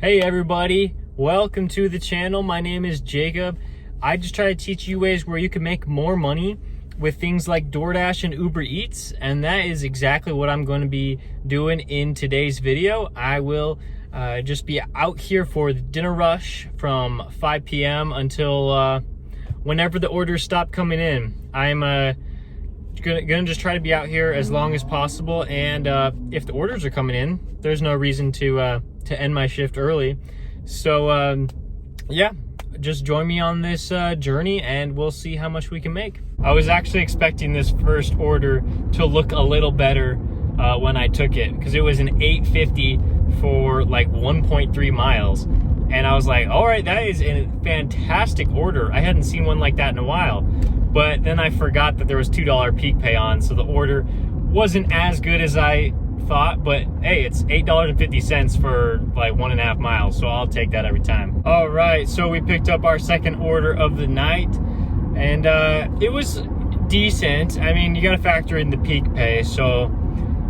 Hey everybody, welcome to the channel. My name is Jacob. I just try to teach you ways where you can make more money with things like DoorDash and Uber Eats, and that is exactly what I'm going to be doing in today's video. I will just be out here for the dinner rush from 5 p.m. until whenever the orders stop coming in. I'm gonna just try to be out here as long as possible, and if the orders are coming in, there's no reason to end my shift early. So yeah, just join me on this journey and we'll see how much we can make. I was actually expecting this first order to look a little better when I took it, because it was an $8.50 for like 1.3 miles, and I was like, all right, that is a fantastic order. I hadn't seen one like that in a while. But then I forgot that there was $2 peak pay on, so the order wasn't as good as I thought. But hey, it's $8.50 for like 1.5 miles, so I'll take that every time. All right, so we picked up our second order of the night, and it was decent. I mean, you got to factor in the peak pay. So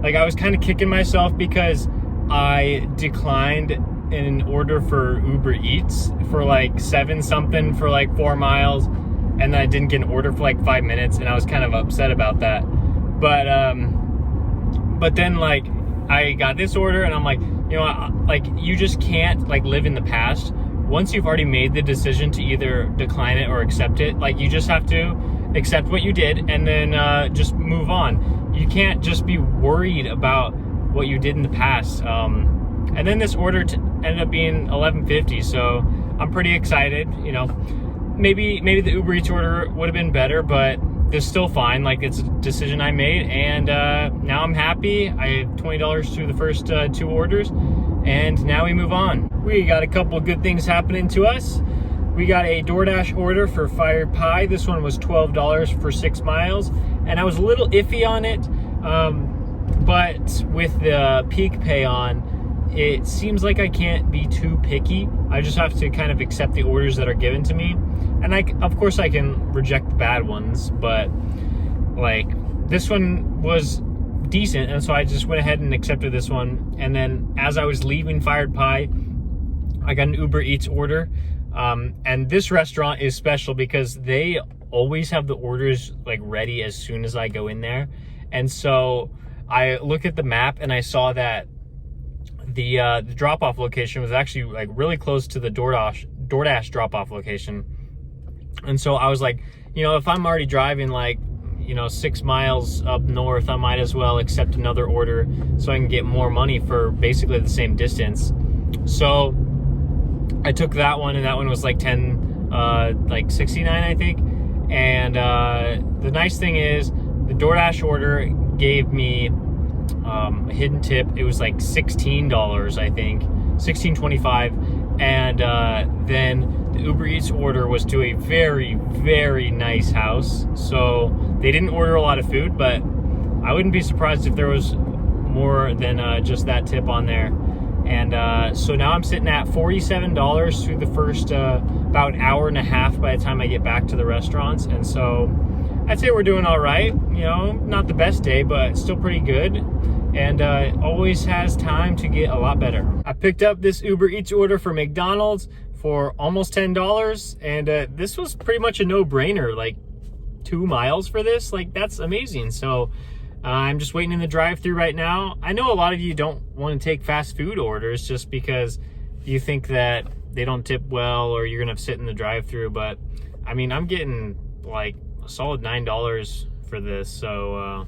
like, I was kind of kicking myself because I declined an order for Uber Eats for like 7 something for like 4 miles. And then I didn't get an order for like 5 minutes, and I was kind of upset about that. But then like I got this order, and I'm like, you know, like, you just can't like live in the past. Once you've already made the decision to either decline it or accept it, like, you just have to accept what you did and then just move on. You can't just be worried about what you did in the past. And then this order ended up being $11.50, so I'm pretty excited. You know, maybe the Uber Eats order would have been better, but it's still fine. Like, it's a decision I made, and now I'm happy. I have $20 through the first 2 orders, and now we move on. We got a couple of good things happening to us. We got a DoorDash order for fired pie. This one was $12 for 6 miles, and I was a little iffy on it, but with the peak pay on, it seems like I can't be too picky. I just have to kind of accept the orders that are given to me. And of course I can reject the bad ones, but like, this one was decent, and so I just went ahead and accepted this one. And then as I was leaving Fired Pie, I got an Uber Eats order. And this restaurant is special because they always have the orders like ready as soon as I go in there. And so I looked at the map and I saw that the drop-off location was actually like really close to the DoorDash drop-off location. And so I was like, you know, if I'm already driving like, you know, 6 miles up north, I might as well accept another order so I can get more money for basically the same distance. So I took that one, and that one was like like 69, I think. And the nice thing is, the DoorDash order gave me a hidden tip. It was like $16, I think, $16.25, and then the Uber Eats order was to a very, very nice house. So they didn't order a lot of food, but I wouldn't be surprised if there was more than just that tip on there. And so now I'm sitting at $47 through the first about hour and a half by the time I get back to the restaurants. And so I'd say we're doing all right. You know, not the best day, but still pretty good. And always has time to get a lot better. I picked up this Uber Eats order for McDonald's for almost $10, and this was pretty much a no-brainer. Like, 2 miles for this, like, that's amazing. So I'm just waiting in the drive-thru right now. I know a lot of you don't want to take fast food orders just because you think that they don't tip well, or you're gonna sit in the drive-thru, but I mean, I'm getting like a solid $9 for this, so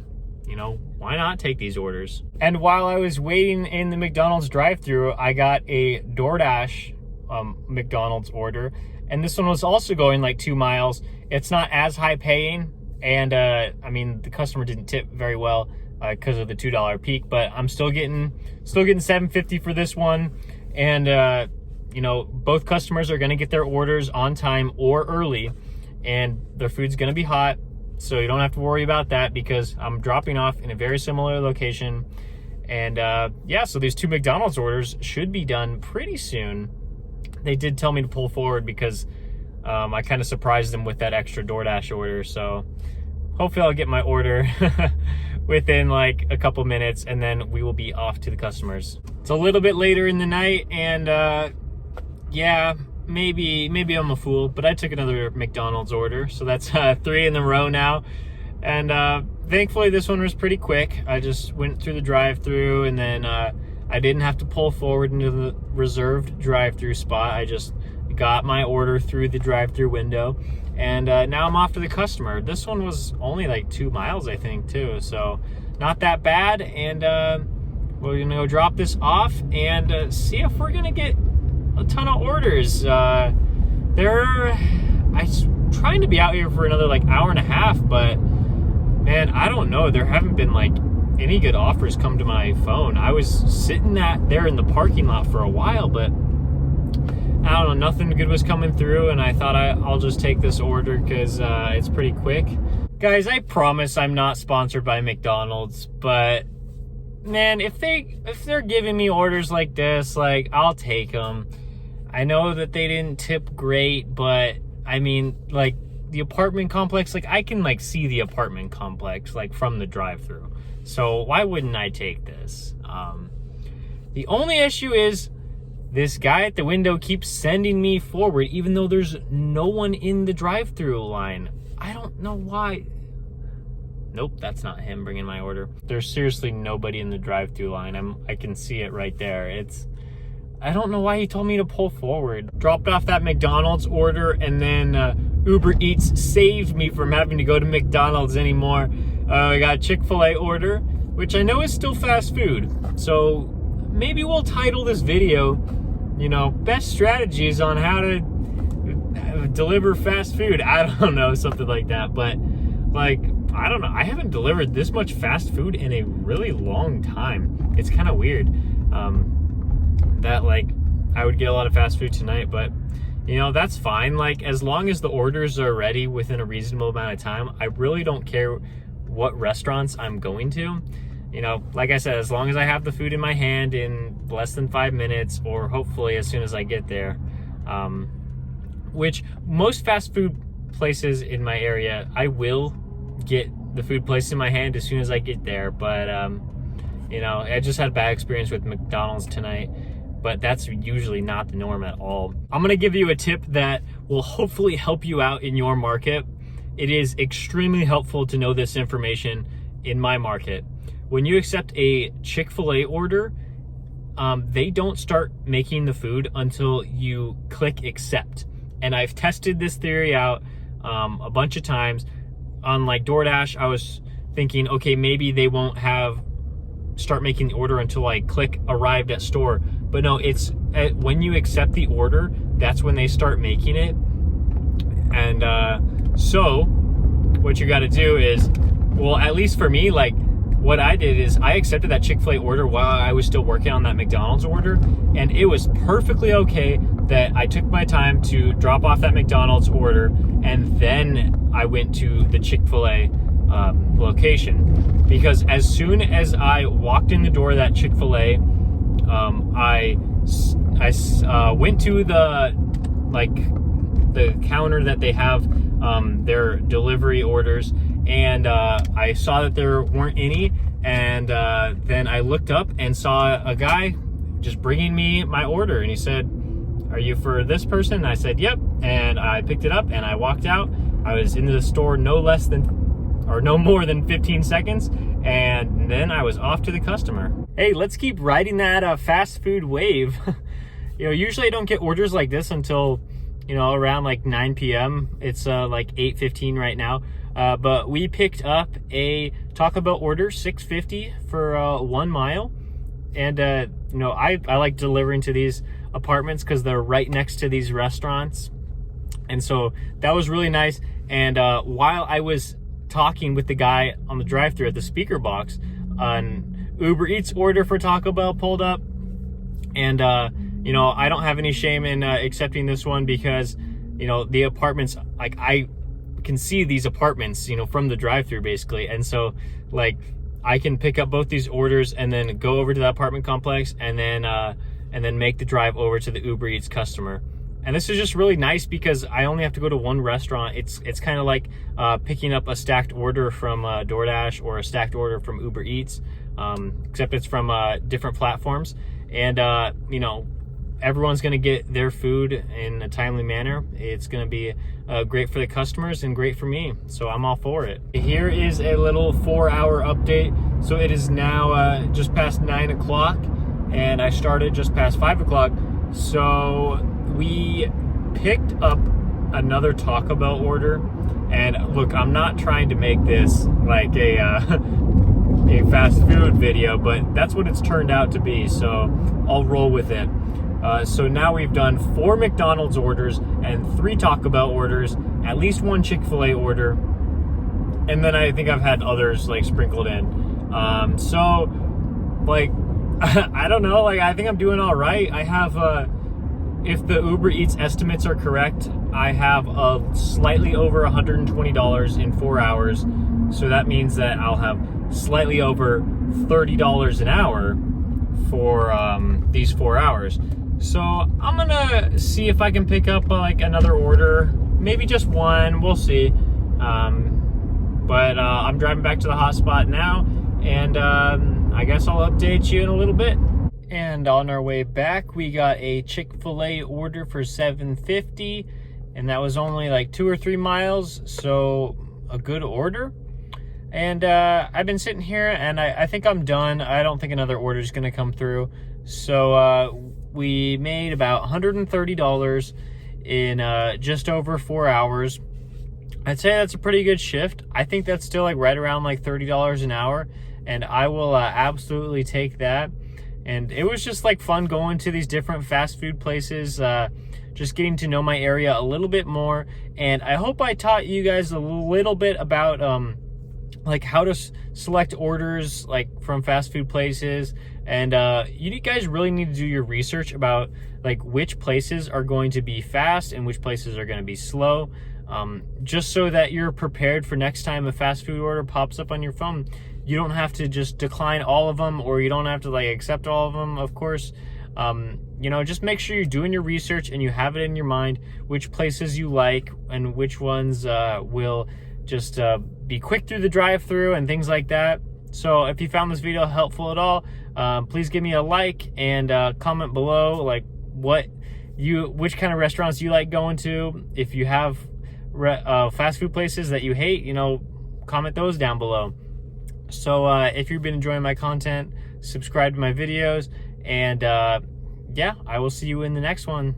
you know, why not take these orders? And while I was waiting in the McDonald's drive-thru, I got a DoorDash McDonald's order, and this one was also going like 2 miles. It's not as high paying, and I mean, the customer didn't tip very well because of the $2 peak, but I'm still getting $7.50 for this one. And you know, both customers are going to get their orders on time or early, and their food's going to be hot. So you don't have to worry about that, because I'm dropping off in a very similar location. And yeah, so these 2 McDonald's orders should be done pretty soon. They did tell me to pull forward because I kind of surprised them with that extra DoorDash order. So hopefully I'll get my order within like a couple minutes, and then we will be off to the customers. It's a little bit later in the night, and yeah, maybe I'm a fool, but I took another McDonald's order, so that's 3 in a row now. And thankfully this one was pretty quick. I just went through the drive-thru, and then I didn't have to pull forward into the reserved drive-thru spot. I just got my order through the drive-thru window, and now I'm off to the customer. This one was only like 2 miles, I think, too, so not that bad. And we're gonna go drop this off and see if we're gonna get a ton of orders. I'm trying to be out here for another like hour and a half, but man, I don't know. There haven't been like any good offers come to my phone. I was sitting there in the parking lot for a while, but I don't know, nothing good was coming through, and I thought I'll just take this order because it's pretty quick. Guys, I promise I'm not sponsored by McDonald's, but man, if they're giving me orders like this, like, I'll take them. I know that they didn't tip great, but I mean, like, the apartment complex, like, I can like see the apartment complex like from the drive-thru, so why wouldn't I take this? The only issue is this guy at the window keeps sending me forward even though there's no one in the drive-thru line. I don't know why. Nope, that's not him bringing my order. There's seriously nobody in the drive-thru line. I can see it right there. I don't know why he told me to pull forward. Dropped off that McDonald's order, and then Uber Eats saved me from having to go to McDonald's anymore. I got a Chick-fil-A order, which I know is still fast food. So maybe we'll title this video, you know, best strategies on how to deliver fast food. I don't know, something like that. But like, I don't know. I haven't delivered this much fast food in a really long time. It's kind of weird that like I would get a lot of fast food tonight, but you know, that's fine. Like, as long as the orders are ready within a reasonable amount of time, I really don't care what restaurants I'm going to. You know, like I said, as long as I have the food in my hand in less than 5 minutes, or hopefully as soon as I get there, which most fast food places in my area, I will get the food placed in my hand as soon as I get there. But you know, I just had a bad experience with McDonald's tonight, but that's usually not the norm at all. I'm gonna give you a tip that will hopefully help you out in your market. It is extremely helpful to know this information in my market. When you accept a Chick-fil-A order, they don't start making the food until you click accept. And I've tested this theory out a bunch of times. On like DoorDash, I was thinking, okay, maybe they won't start making the order until I click arrived at store. But no, it's when you accept the order, that's when they start making it. And so what you got to do is, well, at least for me, like, what I did is I accepted that Chick-fil-A order while I was still working on that McDonald's order, and it was perfectly okay that I took my time to drop off that McDonald's order, and then I went to the Chick-fil-A location. Because as soon as I walked in the door of that Chick-fil-A, I went to the counter that they have their delivery orders, and I saw that there weren't any, and then I looked up and saw a guy just bringing me my order, and he said, "Are you for this person?" And I said, "Yep," and I picked it up and I walked out. I was into the store no more than 15 seconds, and then I was off to the customer. Hey, let's keep riding that fast food wave. You know, usually I don't get orders like this until, you know, around like 9 p.m. It's like 8:15 right now. But we picked up a Taco Bell order, $6.50 for 1 mile. And, you know, I like delivering to these apartments because they're right next to these restaurants. And so that was really nice. And while I was talking with the guy on the drive-thru at the speaker box, an Uber Eats order for Taco Bell pulled up. And, you know, I don't have any shame in accepting this one because, you know, the apartments, like, I can see these apartments, you know, from the drive-thru basically. And so, like, I can pick up both these orders and then go over to the apartment complex and then make the drive over to the Uber Eats customer. And this is just really nice because I only have to go to one restaurant. It's kind of like picking up a stacked order from DoorDash or a stacked order from Uber Eats, except it's from different platforms. and you know, everyone's going to get their food in a timely manner. It's going to be great for the customers and great for me, so I'm all for it. Here is a little 4-hour update. So it is now just past 9 o'clock, and I started just past 5 o'clock. So we picked up another Taco Bell order, and look, I'm not trying to make this like a fast food video, but that's what it's turned out to be, so I'll roll with it. So now we've done 4 McDonald's orders and 3 Taco Bell orders, at least 1 Chick-fil-A order, and then I think I've had others like sprinkled in. So like, I don't know, like I think I'm doing all right. I have, if the Uber Eats estimates are correct, I have slightly over $120 in 4 hours. So that means that I'll have slightly over $30 an hour for these 4 hours. So I'm gonna see if I can pick up like another order, maybe just one, we'll see. But I'm driving back to the hotspot now, and I guess I'll update you in a little bit. And on our way back, we got a Chick-fil-A order for $7.50, and that was only like 2 or 3 miles, so a good order. And I've been sitting here, and I think I'm done. I don't think another order is gonna come through. So we made about $130 in just over 4 hours. I'd say that's a pretty good shift. I think that's still like right around like $30 an hour, and I will absolutely take that. And it was just like fun going to these different fast food places, just getting to know my area a little bit more. And I hope I taught you guys a little bit about like how to select orders like from fast food places. And you guys really need to do your research about like which places are going to be fast and which places are going to be slow, just so that you're prepared for next time a fast food order pops up on your phone. You don't have to just decline all of them, or you don't have to like accept all of them, of course. You know, just make sure you're doing your research and you have it in your mind which places you like and which ones will just be quick through the drive-through and things like that. So if you found this video helpful at all, please give me a like and comment below like which kind of restaurants you like going to. If you have fast food places that you hate, you know, comment those down below. So if you've been enjoying my content, subscribe to my videos, and yeah, I will see you in the next one.